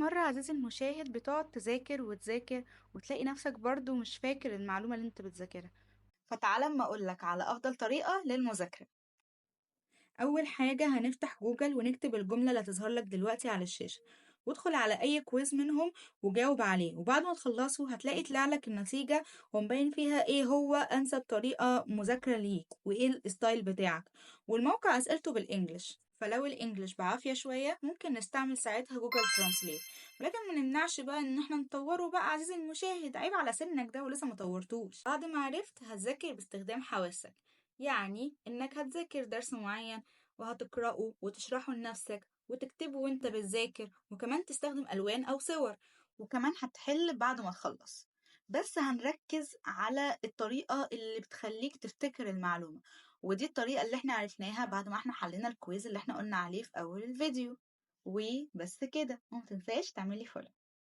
مرة عزيزي المشاهد بتقعد تذاكر وتذاكر وتلاقي نفسك برضو مش فاكر المعلومة اللي انت بتذاكرها. فتعالى اما اقولك على افضل طريقة للمذاكرة. اول حاجة هنفتح جوجل ونكتب الجملة اللي هتظهر لك دلوقتي على الشاشة، وادخل على اي كويز منهم وجاوب عليه، وبعد ما تخلصه هتلاقي طلع لك النتيجة ومبين فيها ايه هو انسب طريقة مذاكرة ليك وايه الستايل بتاعك، والموقع اسئلته بالانجلش. فلو الانجليش بعافية شوية ممكن نستعمل ساعتها جوجل ترانسليت، ولكن ما نمنعش بقى ان احنا نطوره بقى. عزيزي المشاهد عيب على سنك ده ولسه ما طورتوش. بعد ما عرفت هتذاكر باستخدام حواسك، يعني انك هتذاكر درس معين وهتقرأه وتشرحه لنفسك وتكتبه وانت بتذاكر، وكمان تستخدم ألوان أو صور، وكمان هتحل بعد ما تخلص. بس هنركز على الطريقة اللي بتخليك تفتكر المعلومة، ودي الطريقة اللي احنا عرفناها بعد ما احنا حلينا الكويز اللي احنا قلنا عليه في أول الفيديو. وبس كده، ومتنساش تعملي فولو.